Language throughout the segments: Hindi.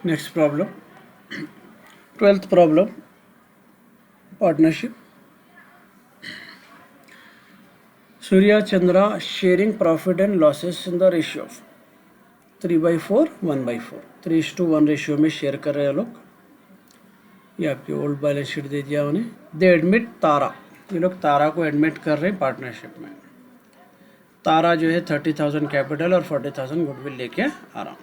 Next problem, 12th problem, partnership. Surya Chandra sharing profit and losses in the ratio of 3/4, 1/4, 3:1 ratio में शेयर कर रहे हैं लोग. ये आपकी ओल्ड बैलेंस शीट दे दिया उन्हें. दे एडमिट तारा, ये लोग तारा को एडमिट कर रहे हैं पार्टनरशिप में. तारा जो है 30,000 कैपिटल और 40,000 गुडविल लेके आ रहा.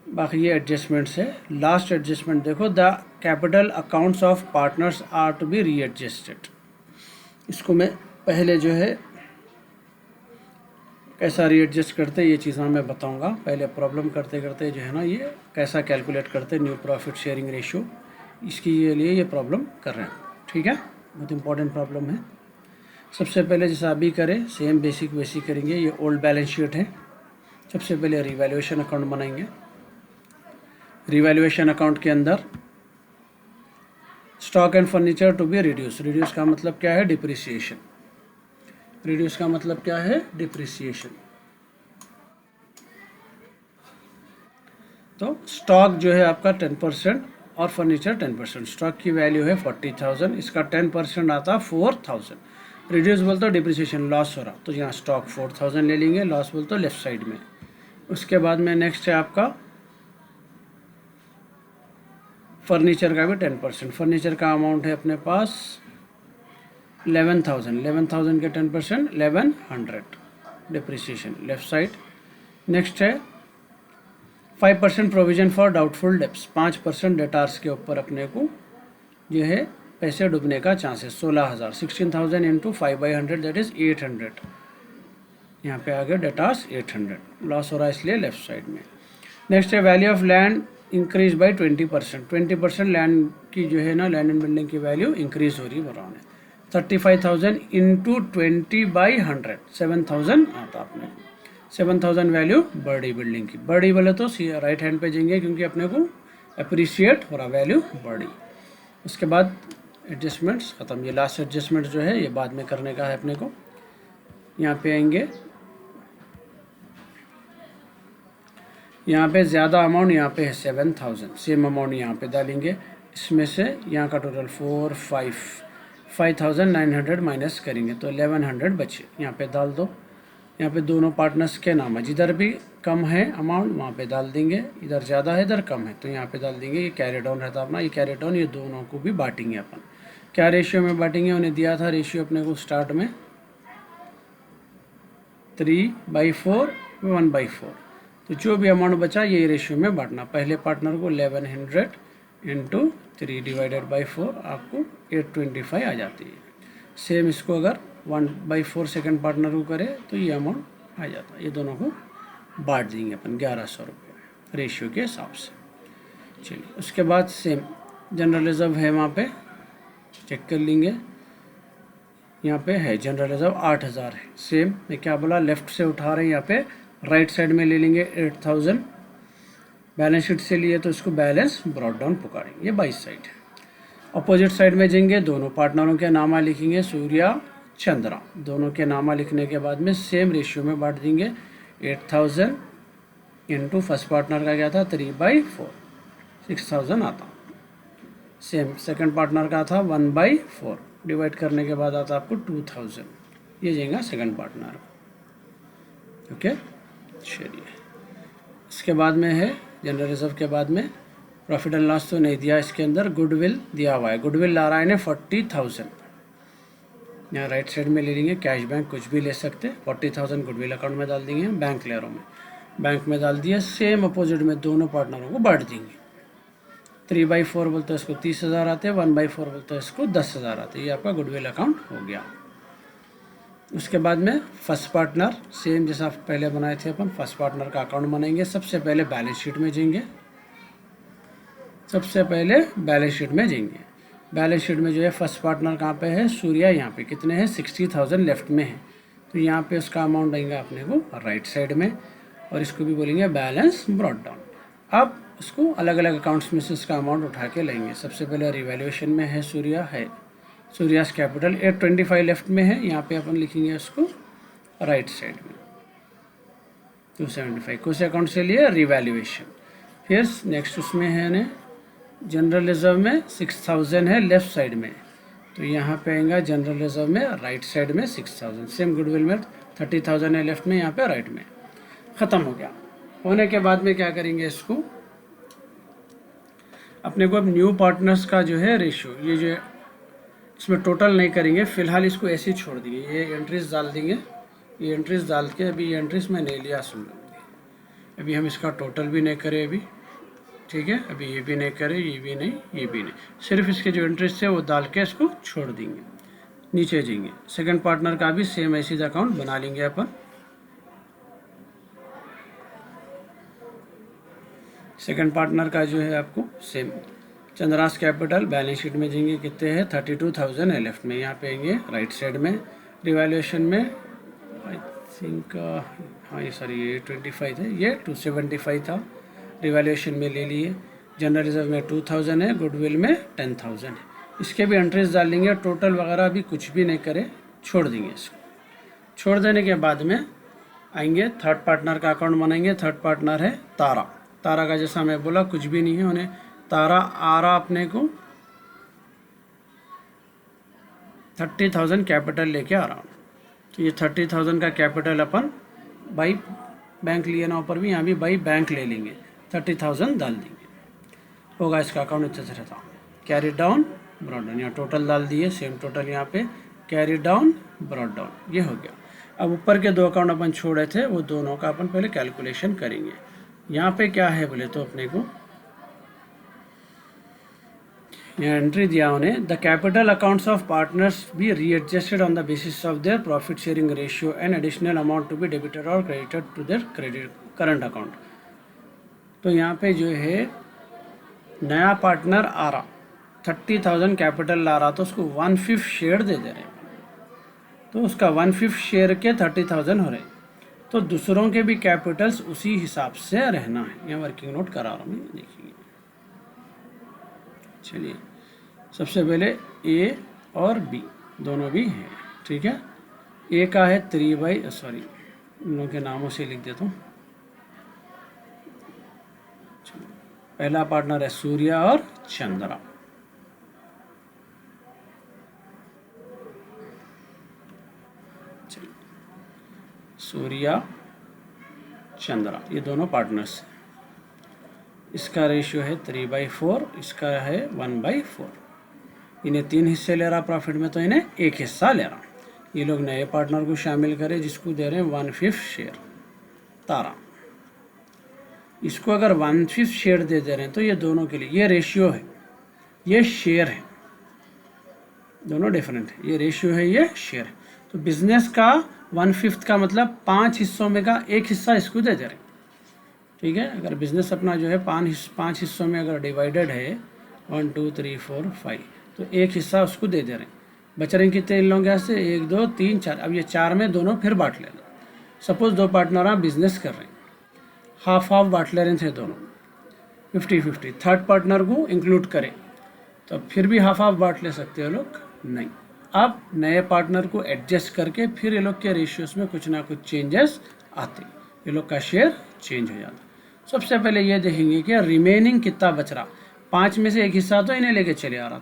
बाकी ये एडजस्टमेंट्स है. लास्ट एडजस्टमेंट देखो, the capital accounts of partners are to be readjusted. इसको मैं पहले जो है कैसा रीएडजस्ट करते ये चीज़ मैं बताऊंगा. पहले प्रॉब्लम करते करते जो है ना ये कैसा कैलकुलेट करते न्यू प्रॉफिट शेयरिंग रेशियो, इसके लिए ये प्रॉब्लम कर रहे हैं. ठीक है, बहुत इंपॉर्टेंट प्रॉब्लम है. सबसे पहले जैसा अभी करें सेम बेसिक करेंगे. ये ओल्ड बैलेंस शीट है. सबसे पहले रिवैल्यूएशन अकाउंट बनाएंगे. रिवैल्यूएशन अकाउंट के अंदर stock and furniture to be reduce. Reduce का मतलब क्या है? डिप्रिसिएशन. रिड्यूस का मतलब क्या है? डिप्रिसिएशन. तो स्टॉक जो है आपका 10% और फर्नीचर 10%. स्टॉक की वैल्यू है 40,000, इसका 10% आता 4,000. रिड्यूस बोलते हो डिप्रिसिएशन, लॉस हो रहा, तो यहाँ स्टॉक 4,000 ले लेंगे. लॉस बोलते हो लेफ्ट साइड में. उसके बाद में नेक्स्ट है आपका फर्नीचर का भी 10%. फर्नीचर का अमाउंट है अपने पास 11,000. 11,000 के 10% 1100 डिप्रिसिएशन लेफ्ट साइड. नेक्स्ट है 5% provision for doubtful debts. 5% debtors के ऊपर अपने को जो है पैसे डूबने का चांसेस 16,000. 16,000 into 5/100 that is 800. यहाँ पे आ गया डेटार्स 800. लॉस हो रहा है इसलिए लेफ्ट साइड में. नेक्स्ट है value of land increase by 20%. 20% land की जो है ना लैंड एंड बिल्डिंग की वैल्यू इंक्रीज हो रही है बढ़ाने. 35,000 इंटू 20/100 7,000 आता अपने. 7,000 वैल्यू बड़ी बिल्डिंग की. बड़ी बोले तो राइट हैंड पे जाएंगे क्योंकि अपने को अप्रिशिएट हो रहा वैल्यू बड़ी. उसके बाद एडजस्टमेंट्स ख़त्म. ये लास्ट एडजस्टमेंट जो है ये बाद में करने का है अपने को. यहाँ पे आएंगे, यहाँ पे ज़्यादा अमाउंट यहाँ पे है 7,000. सेम अमाउंट यहाँ पे डालेंगे. इसमें से यहाँ का टोटल 5,900 माइनस करेंगे तो 1,100 बचे. यहाँ पे डाल दो. यहाँ पे दोनों पार्टनर्स के नाम है. जिधर भी कम है अमाउंट वहाँ पे डाल देंगे. इधर ज़्यादा है इधर कम है तो यहाँ पे डाल देंगे. ये कैरी डाउन रहता अपना. ये कैरी डाउन ये दोनों को भी बांटेंगे अपन. क्या रेशियो में बांटेंगे? उन्हें दिया था रेशियो अपने को स्टार्ट में 3/4, 1/4. तो जो भी अमाउंट बचा ये रेशियो में बांटना. पहले पार्टनर को 1100 इंटू 3 डिवाइडेड बाई 4 आपको 825 आ जाती है. सेम इसको अगर 1/4 सेकेंड पार्टनर को करे तो ये अमाउंट आ जाता है. ये दोनों को बांट देंगे अपन 1,100 रुपये रेशियो के हिसाब से. चलिए उसके बाद सेम जनरल रिजर्व है वहाँ पे चेक कर लेंगे. यहाँ पे है जनरल रिजर्व 8,000 है. सेम मैं क्या बोला लेफ़्ट से उठा रहे हैं. यहाँ पे राइट साइड में ले लेंगे 8,000. बैलेंस शीट से लिए तो इसको बैलेंस ब्रॉड डाउन पुकारेंगे. ये 22 साइड है. अपोजिट साइड में जाएंगे. दोनों पार्टनरों के नामा लिखेंगे सूर्या चंद्रा. दोनों के नामा लिखने के बाद में सेम रेशियो में बांट देंगे. 8,000 इंटू फर्स्ट पार्टनर का क्या था 3/4 6,000 आता. सेम सेकंड पार्टनर का था 1/4 डिवाइड करने के बाद आता आपको 2,000. ये जाएगा सेकंड पार्टनर. ओके चलिए इसके बाद में है जनरल रिजर्व के बाद में प्रॉफिट एंड लॉस तो नहीं दिया इसके अंदर. गुडविल दिया हुआ है. गुडविल ला रहा है 40,000. यहाँ राइट साइड में ले लेंगे. कैश बैंक कुछ भी ले सकते. 40,000 गुडविल अकाउंट में डाल देंगे. बैंक लेयरों में बैंक में डाल दिया. सेम अपोजिट में दोनों पार्टनरों को बांट देंगे. 3/4 बोलते हैं इसको 30,000 आते हैं. 1/4 बोलते हैं इसको 10,000 आते हैं. ये आपका गुडविल अकाउंट हो गया. उसके बाद में फर्स्ट पार्टनर सेम जैसा पहले बनाए थे अपन फर्स्ट पार्टनर का अकाउंट बनाएंगे. सबसे पहले बैलेंस शीट में जाएंगे. सबसे पहले बैलेंस शीट में जाएंगे. बैलेंस शीट में जो है फर्स्ट पार्टनर कहाँ पे है? सूर्या. यहाँ पे कितने हैं? 60,000 लेफ्ट में है. तो यहाँ पे उसका अमाउंट आएगा अपने को राइट साइड में और इसको भी बोलेंगे बैलेंस ब्रॉड डाउन. अब उसको अलग अलग अकाउंट्स में से इसका अमाउंट उठा के लेंगे. सबसे पहले रिवैल्यूएशन में है सूर्या है. सूर्यास कैपिटल 825 लेफ्ट में है. यहाँ पे अपन लिखेंगे उसको राइट साइड में. 275 कौन से अकाउंट से लिए? रिवैल्यूएशन। फिर नेक्स्ट उसमें है ने जनरल रिजर्व में 6000 है लेफ्ट साइड में, तो यहाँ पे आएगा जनरल रिजर्व में राइट साइड में 6000। सेम गुडविल में 30,000 है लेफ्ट में, यहाँ पे राइट में। ख़त्म हो गया। होने के बाद में क्या करेंगे, इसको अपने को अब न्यू पार्टनर्स का जो है रेशियो, ये जो इसमें टोटल नहीं करेंगे फिलहाल, इसको ऐसे ही छोड़ देंगे। ये एंट्रीज डाल देंगे, ये एंट्रीज डाल के अभी ये एंट्रीज में नहीं लिया, सुन लो। अभी हम इसका टोटल भी नहीं करें अभी, ठीक है। अभी ये भी नहीं करें, ये भी नहीं, ये भी नहीं, सिर्फ इसके जो इंटरेस्ट है वो डाल के इसको छोड़ देंगे, नीचे जाएंगे। सेकंड पार्टनर का भी सेम ऐसी अकाउंट बना लेंगे अपन। सेकंड पार्टनर का जो है आपको same Chandra's capital balance sheet में जाएंगे, कितने हैं 32,000 है लेफ्ट में, यहाँ पे आएंगे राइट साइड में। रिवैल्यूएशन में आई थिंक हाँ ये सॉरी ये 25 है, ये 275 था, रिवैल्यूएशन में ले लिए। जनरल रिजर्व में 2000 है, गुडविल में 10,000 है। इसके भी एंट्रीज डाल लेंगे, टोटल वगैरह भी कुछ भी नहीं करें, छोड़ देंगे इसको। छोड़ देने के बाद में आएंगे थर्ड पार्टनर का अकाउंट बनाएंगे। थर्ड पार्टनर है तारा। तारा का जैसा मैं बोला कुछ भी नहीं है, उन्हें तारा आ रहा अपने को 30,000 कैपिटल लेके आ रहा हूँ। तो ये 30,000 का कैपिटल अपन बाई बैंक लिए ना, ऊपर भी यहाँ भी बाई बैंक ले लेंगे, 30,000 डाल देंगे, होगा इसका अकाउंट अच्छे से रहता। कैरी डाउन ब्रॉड डाउन, यहाँ टोटल डाल दिए, सेम टोटल यहाँ पे कैरी डाउन ब्रॉड डाउन, ये हो गया। अब ऊपर के दो अकाउंट अपन छोड़े थे, वो दोनों का अपन पहले कैलकुलेशन करेंगे। यहाँ पे क्या है बोले तो अपने को यहाँ एंट्री दिया उन्हें, the capital accounts of partners be readjusted on the basis of their profit sharing ratio and additional amount to be debited और credited to their credit current account. तो यहाँ पे जो है नया पार्टनर आ रहा 30,000 कैपिटल ला रहा, तो उसको 1/5 शेयर दे रहे, तो उसका 1/5 शेयर के 30,000 हो रहे। तो दूसरों के भी कैपिटल्स उसी हिसाब से रहना है। यहाँ वर्किंग नोट करा रहा हूँ, देखिए। चलिए सबसे पहले ए और बी दोनों भी हैं, ठीक है। ए का है 3 सॉरी इन लोगों के नामों से लिख देता हूँ। पहला पार्टनर है सूर्या और चंद्रा। सूर्या चंद्रा ये दोनों पार्टनर्स हैं। इसका रेशियो है 3/4, इसका है 1/4। इन्हें 3 हिस्से ले रहा प्रॉफिट में, तो इन्हें 1 हिस्सा ले रहा। ये लोग नए पार्टनर को शामिल करें जिसको दे रहे हैं 1/5 शेयर, तारा। इसको अगर 1/5 शेयर दे रहे हैं तो ये दोनों के लिए ये रेशियो है, ये शेयर है, दोनों डिफरेंट है। ये रेशियो है, ये शेयर है। तो बिजनेस का 1/5 का मतलब 5 हिस्सों में का 1 हिस्सा इसको दे रहे हैं, ठीक है। अगर बिजनेस अपना जो है 5 हिस्सों में अगर डिवाइडेड है 1 2 3 4 5, तो 1 हिस्सा उसको दे रहे हैं। बच रहे कितने इन लोगों के से 1 2 3 4। अब ये 4 में दोनों फिर बांट लेना। सपोज दो पार्टनर आप बिजनेस कर रहे हैं, हाफ बांट ले रहे थे दोनों 50-50। थर्ड पार्टनर को इंक्लूड करें तो फिर भी हाफ बांट ले सकते हो लोग, नहीं। अब नए पार्टनर को एडजस्ट करके फिर ये लोग के रेशियोज में कुछ ना कुछ चेंजेस आते, ये लोग का शेयर चेंज हो जाता। सबसे पहले ये देखेंगे कि रिमेनिंग कितना बच रहा। 5 में से 1 हिस्सा तो इन्हें लेके चले आ रहा,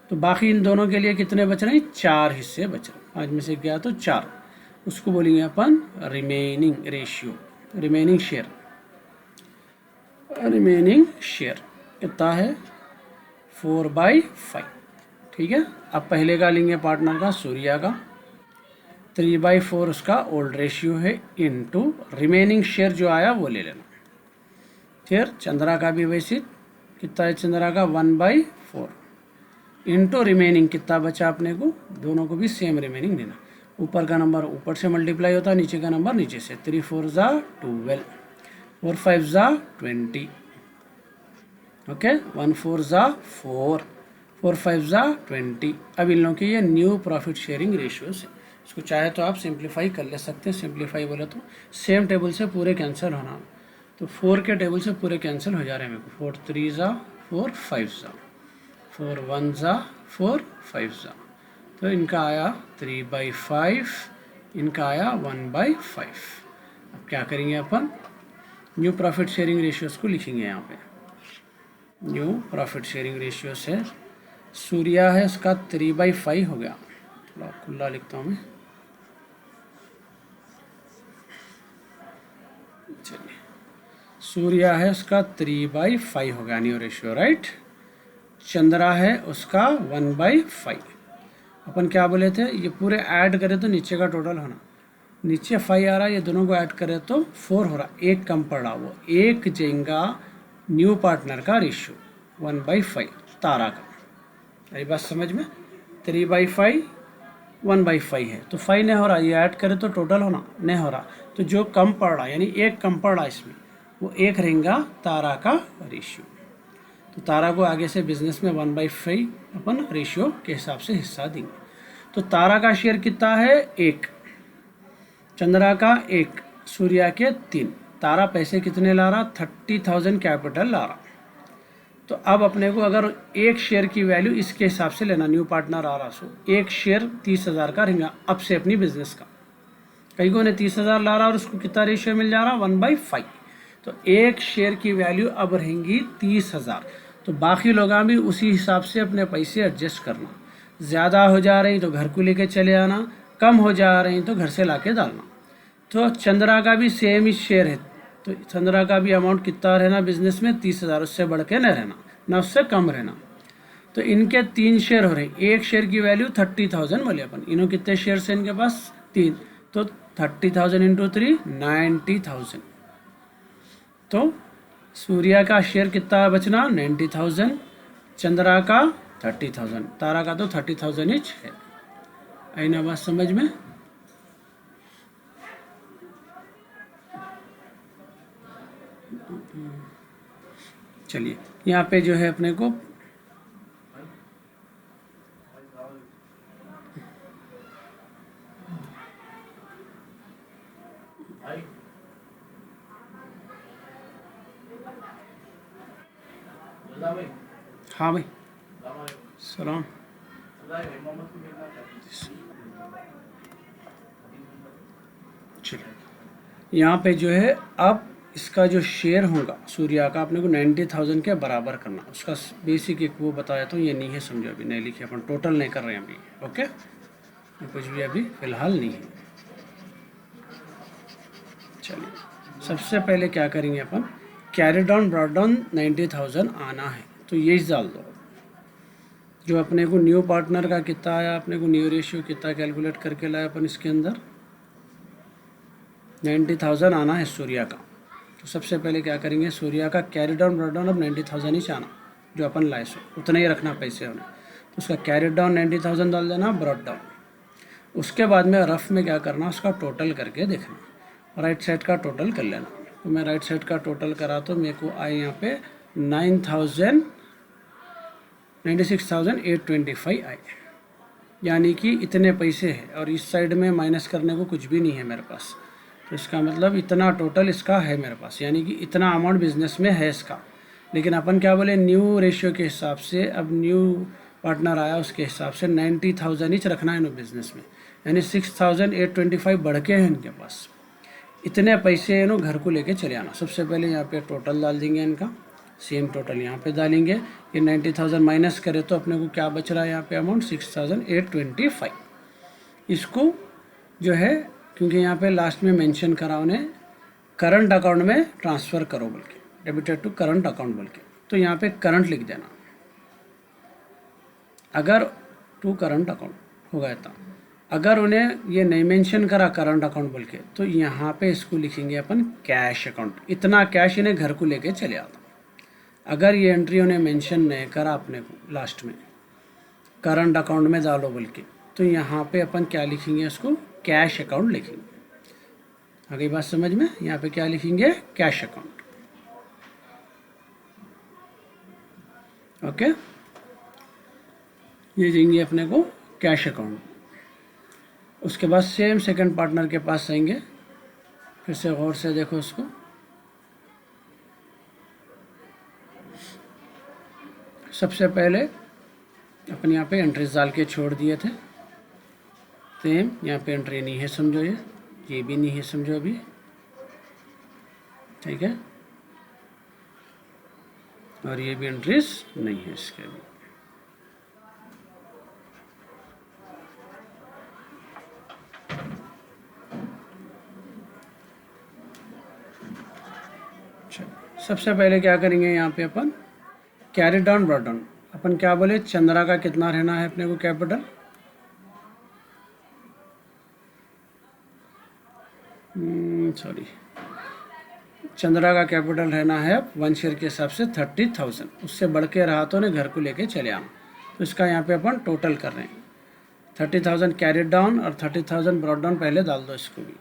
तो बाकी इन दोनों के लिए कितने बच रहे हैं? 4 हिस्से बच रहे। 5 में से गया तो 4, उसको बोलेंगे अपन remaining ratio, remaining share. Remaining share कितना है? 4/5, ठीक है। अब पहले का लेंगे पार्टनर का, सूर्या का 3/4 उसका ओल्ड रेशियो है, इनटू रिमेनिंग शेयर जो आया वो ले लेना। फिर चंद्रा का भी वैसे कितना है? चंद्रा का 1/4 इनटू रिमेनिंग कितना बचा अपने को, दोनों को भी सेम रिमेनिंग देना। ऊपर का नंबर ऊपर से मल्टीप्लाई होता है, नीचे का नंबर नीचे से। 3 4 ज़ा 12, 4 5 ज़ा 20, ओके। 1 4 ज़ा 4, 4 5 ज़ा 20। अब इन लोगों की ये न्यू प्रॉफिट शेयरिंग रेशियोज है। इसको चाहे तो आप सिंप्लीफाई कर ले सकते हैं। सिंप्लीफाई बोले तो सेम टेबल से पूरे कैंसिल होना, तो 4 के टेबल से पूरे कैंसिल हो जा रहे हैं मेरे को। 4 3 ज़ा 4 5 ज़ा 4 1 ज़ा 4 5 ज़ा, तो इनका आया 3/5, इनका आया 1/5। अब क्या करेंगे अपन, न्यू प्रॉफिट शेयरिंग रेशियोज को लिखेंगे यहाँ पे। न्यू प्रॉफिट शेयरिंग रेशियो से सूर्या है उसका 3/5 हो गया, थोड़ा खुला लिखता हूँ मैं। चलिए, सूर्या है उसका 3/5 हो गया न्यू रेशियो, राइट। चंद्रा है उसका 1/5। अपन क्या बोले थे, ये पूरे ऐड करें तो नीचे का टोटल होना, नीचे 5 आ रहा है, ये दोनों को ऐड करें तो 4 हो रहा, एक कम पड़ रहा, वो एक जाएगा न्यू पार्टनर का रेशियो 1/5 तारा का। यही बात समझ में, 3/5 1/5 है तो 5 नहीं हो रहा, ये ऐड करें तो टोटल होना नहीं हो रहा, तो जो कम पड़ रहा यानी एक कम पड़ रहा इसमें, वो एक रहेगा तारा का रेशियो। तो तारा को आगे से बिजनेस में 1/5 अपन रेशियो के हिसाब से हिस्सा देंगे। तो तारा का शेयर कितना है, 1, चंद्रा का 1, सूर्या के 3। तारा पैसे कितने ला रहा, 30,000 कैपिटल ला रहा। तो अब अपने को अगर एक शेयर की वैल्यू इसके हिसाब से लेना, न्यू पार्टनर आ रहा, सो एक शेयर 30,000 का रहेगा अब से अपनी बिजनेस का। कई को ने 30,000 ला रहा और उसको कितना रेशियो मिल जा रहा, 1/5। तो एक शेयर की वैल्यू अब रहेंगी 30,000। तो बाकी लोग भी उसी हिसाब से अपने पैसे एडजस्ट करना, ज़्यादा हो जा रही तो घर को लेके चले आना, कम हो जा रही तो घर से ला के डालना। तो चंद्रा का भी सेम ही शेयर है, तो चंद्रा का भी अमाउंट कितना रहना बिजनेस में, 30,000, उससे बढ़ के न रहना ना उससे कम रहना। तो इनके 3 शेयर हो रहे, एक शेयर की वैल्यू 30,000 बोले अपन, इन्हों कितने शेयर है इनके पास, 3, तो 30,000 इंटू 3 90,000। तो सूर्या का शेयर कितना बचना, 90,000, चंद्रा का 30,000, तारा का तो 30,000 ईच है। आई ना बात समझ में। चलिए, यहाँ पे जो है अपने को हाँ भाई, सलाम। चलिए, यहाँ पे जो है अब इसका जो शेयर होगा सूर्या का अपने को 90,000 के बराबर करना, उसका बेसिक एक वो बताया तो ये नहीं है, समझो अभी नहीं लिखे अपन, टोटल नहीं कर रहे हैं अभी, ओके, कुछ भी अभी फिलहाल नहीं है। चलिए, सबसे पहले क्या करेंगे अपन, कैरी डाउन ब्रॉट डाउन 90,000 आना है तो ये डाल दो। जो अपने को न्यू पार्टनर का कितना आया, अपने को न्यू रेशियो कितना कैलकुलेट करके लाया अपन, इसके अंदर 90,000 आना है सूर्या का। तो सबसे पहले क्या करेंगे, सूर्या का कैरी डाउन ब्रॉट डाउन अब 90,000 ही आना, जो अपन लाए सो उतना ही रखना पैसे होने, तो उसका कैरी डाउन 90,000 डाल देना, ब्रॉट डाउन। उसके बाद में रफ में क्या करना, उसका टोटल करके देखना, राइट साइड का टोटल कर लेना। तो मैं राइट साइड का टोटल करा तो मेरे को आए यहाँ पे 96,825 आए, यानी कि इतने पैसे हैं, और इस साइड में माइनस करने को कुछ भी नहीं है मेरे पास, तो इसका मतलब इतना टोटल इसका है मेरे पास, यानी कि इतना अमाउंट बिजनेस में है इसका। लेकिन अपन क्या बोले, न्यू रेशियो के हिसाब से, अब न्यू पार्टनर आया उसके हिसाब से 90,000 ही रखना है इन्हों बिजनेस में, यानी 6,825 बढ़ के हैं इनके पास। इतने पैसे इन्हों घर को लेके चले आना। सबसे पहले यहाँ पे टोटल डाल देंगे इनका, सेम टोटल यहाँ पे डालेंगे। ये 90,000 माइनस करे तो अपने को क्या बच रहा है यहाँ पे अमाउंट, 6,825। इसको जो है, क्योंकि यहाँ पे लास्ट में मेंशन करा उन्हें करंट अकाउंट में ट्रांसफ़र करो बोल के, डेबिटेड टू करंट अकाउंट बोल के, तो यहाँ पे करंट लिख देना। अगर टू करंट अकाउंट हो गया था, अगर उन्हें ये नहीं मेंशन करा करंट अकाउंट बोल के, तो यहाँ पे इसको लिखेंगे अपन कैश अकाउंट, इतना कैश इन्हें घर को लेके चले आता। अगर ये एंट्री उन्हें मेंशन नहीं करा अपने को लास्ट में करंट अकाउंट में डालो बोल के, तो यहाँ पे अपन क्या लिखेंगे, उसको कैश अकाउंट लिखेंगे। आगे बात समझ में, यहाँ पे क्या लिखेंगे, कैश अकाउंट, ओके। ये देंगे अपने को कैश अकाउंट। उसके बाद सेम सेकंड पार्टनर के पास आएंगे, फिर से गौर से देखो उसको, सबसे पहले अपन यहाँ पे एंट्रीज डाल के छोड़ दिए थे, सेम यहाँ पे एंट्री नहीं है समझो, ये भी नहीं है समझो अभी, ठीक है, और ये भी एंट्रीज नहीं है इसके भी। सबसे पहले क्या करेंगे यहाँ पे अपन कैरी डाउन ब्रॉट डाउन। अपन क्या बोले, चंद्रा का कितना रहना है अपने को कैपिटल, सॉरी, चंद्रा का कैपिटल रहना है 1 शेयर के हिसाब से 30,000। उससे बढ़ के रहा तो ने घर को लेके चले आना। तो इसका यहाँ पे अपन टोटल कर रहे हैं 30,000 कैरी डाउन और 30,000 ब्रॉट डाउन पहले डाल दो इसको भी।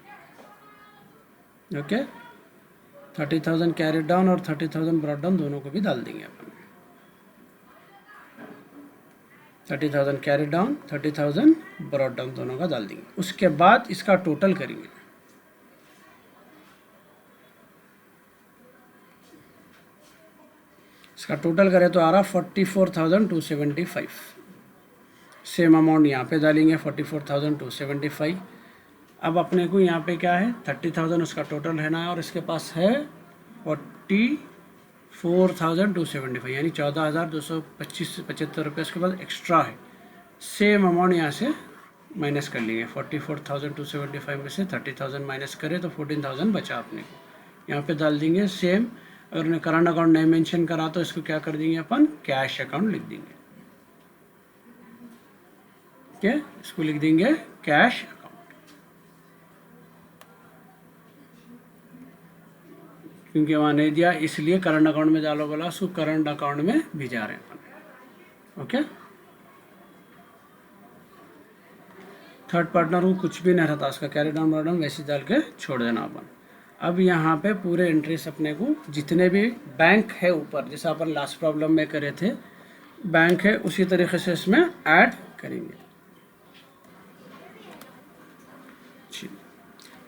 ओके, 30,000 कैरी डाउन और 30,000 ब्रॉट डाउन दोनों को भी डाल देंगे अपन। 30,000 कैरी डाउन, 30,000 ब्रॉट डाउन दोनों का डाल देंगे। उसके बाद इसका टोटल करेंगे। इसका टोटल करें तो आ रहा 44,275। सेम अमाउंट यहाँ पे डालेंगे 44,275। अब अपने को यहाँ पे क्या है 30,000 उसका टोटल रहना है और इसके पास है 44,275, यानी 14,275 रुपये उसके पास एक्स्ट्रा है। सेम अमाउंट यहाँ से माइनस कर लेंगे। 44,275 में से 30,000 माइनस करें तो 14,000 बचा अपने को। यहाँ पे डाल देंगे सेम। अगर उन्हें करंट अकाउंट नहीं मेंशन करा तो इसको क्या कर देंगे अपन, कैश अकाउंट लिख देंगे। ओके, इसको लिख देंगे कैश अकाउंट, क्योंकि वहाँ नहीं दिया इसलिए करंट अकाउंट में डालो बोला, उसको करंट अकाउंट में भिजा रहे हैं अपन। ओके, थर्ड पार्टनर को कुछ भी नहीं रहता, उसका कैरी डाउन ब्रॉट डाउन वैसे डाल के छोड़ देना अपन। अब यहाँ पे पूरे एंट्रीज अपने को जितने भी बैंक है ऊपर, जैसा अपन लास्ट प्रॉब्लम में करे थे बैंक है, उसी तरीके से इसमें ऐड करेंगे।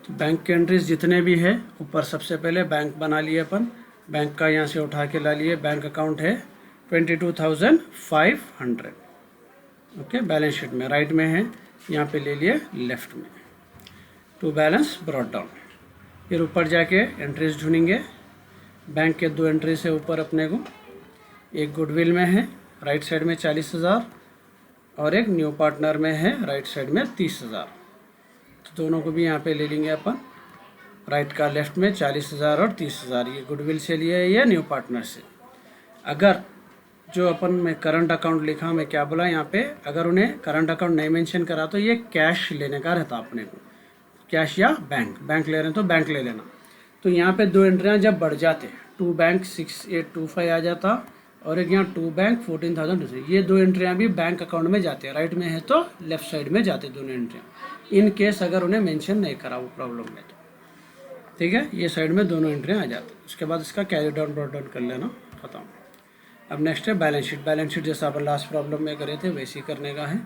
तो बैंक के एंट्रीज जितने भी है ऊपर सबसे पहले बैंक बना लिए अपन। बैंक का यहाँ से उठा के ला लिए। बैंक अकाउंट है 22,500। ओके, बैलेंस शीट में राइट में है, यहाँ पे ले लिए लेफ्ट में। To balance brought down. फिर ऊपर जाके एंट्रीज ढूंढेंगे। बैंक के 2 एंट्रीज है ऊपर अपने को। एक गुडविल में है राइट साइड में 40,000 और एक न्यू पार्टनर में है राइट साइड में 30,000। तो दोनों को भी यहाँ पे ले लेंगे अपन। राइट का लेफ्ट में 40,000 और 30,000, ये गुडविल से लिए है या न्यू पार्टनर से। अगर जो अपन में करंट अकाउंट लिखा, मैं क्या बोला यहाँ पे, अगर उन्हें करंट अकाउंट नहीं मेंशन करा तो ये कैश लेने का रहता अपने को, कैश या बैंक ले रहे हैं तो बैंक ले लेना। तो यहाँ पे 2 एंट्रियाँ जब बढ़ जाते, 2 बैंक 6825 आ जाता और एक यहाँ 2 बैंक 14,000। ये 2 एंट्रियाँ भी बैंक अकाउंट में जाते हैं। राइट में है तो लेफ्ट साइड में जाते दोनों एंट्रियाँ, इन केस अगर उन्हें मेंशन नहीं करा वो प्रॉब्लम में तो। ठीक है, ये साइड में दोनों एंट्रियाँ आ जाती। उसके बाद इसका कैरी डाउन ब्रॉट डाउन कर लेना, खत्म। अब नेक्स्ट है बैलेंस शीट। बैलेंस शीट जैसा अपन लास्ट प्रॉब्लम में करे थे वैसे ही करने का है।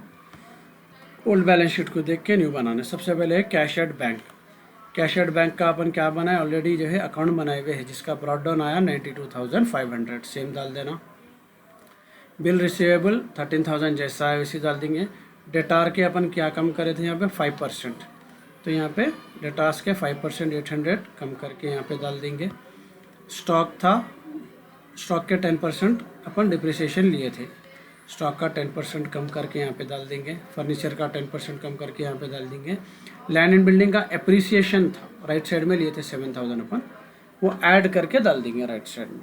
ओल्ड बैलेंस शीट को देख के न्यू बनाना। सबसे पहले है cash at bank. Cash at bank का अपन क्या बनाए, ऑलरेडी जो है अकाउंट बनाए हुए है जिसका ब्रॉट डाउन आया 92,500, सेम डाल देना। बिल रिसीवेबल 13,000 जैसा है वैसे डाल देंगे। डेटार के अपन क्या कम करे थे यहाँ पे 5%, तो यहाँ पे डेटार्स के 5% 800 कम करके यहाँ पे डाल देंगे। स्टॉक था, स्टॉक के 10% अपन डिप्रिसिएशन लिए थे, स्टॉक का 10% कम करके यहाँ पे डाल देंगे। फर्नीचर का 10% कम करके यहाँ पे डाल देंगे। लैंड एंड बिल्डिंग का एप्रिसिएशन था, राइट साइड में लिए थे 7,000 अपन, वो ऐड करके डाल देंगे राइट साइड में।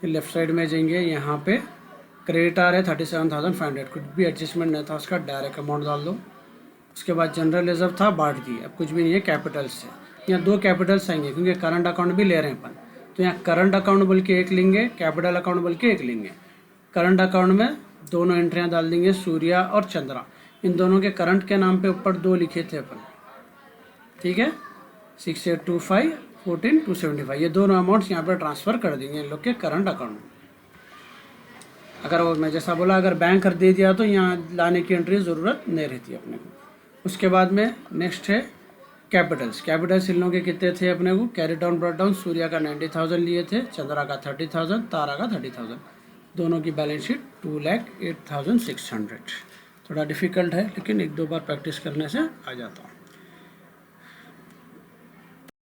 लेफ्ट साइड में जाएंगे, यहाँ पे क्रेडिट आ रहा है 37,500, कुछ भी एडजस्टमेंट नहीं था उसका, डायरेक्ट अमाउंट डाल दो। उसके बाद जनरल रिजर्व था, बांट दिए, अब कुछ भी नहीं है कैपिटल से। यहाँ 2 कैपिटल्स आएंगे क्योंकि करंट अकाउंट भी ले रहे हैं अपन, तो यहाँ करंट अकाउंट बोल के एक लेंगे, कैपिटल अकाउंट बोल के एक लेंगे। करंट अकाउंट में दोनों एंट्रियाँ डाल देंगे, सूर्या और चंद्रा। इन दोनों के करंट के नाम पे ऊपर 2 लिखे थे अपन, ठीक है, 6825 14,275, ये दोनों अमाउंट्स यहाँ पर ट्रांसफ़र कर देंगे इन लोग के करंट अकाउंट में। अगर वो मैं जैसा बोला अगर बैंक कर दे दिया तो यहाँ लाने की एंट्री ज़रूरत नहीं रहती अपने को। उसके बाद में नेक्स्ट है कैपिटल्स। कैपिटल्स इन लोगों के कितने थे अपने को, carry down brought down, Surya का 90,000 लिए थे, चंद्रा का 30,000, तारा का 30,000। दोनों की बैलेंस शीट 2,08,600। थोड़ा डिफिकल्ट है लेकिन 1-2 बार प्रैक्टिस करने से आ जाता हूँ।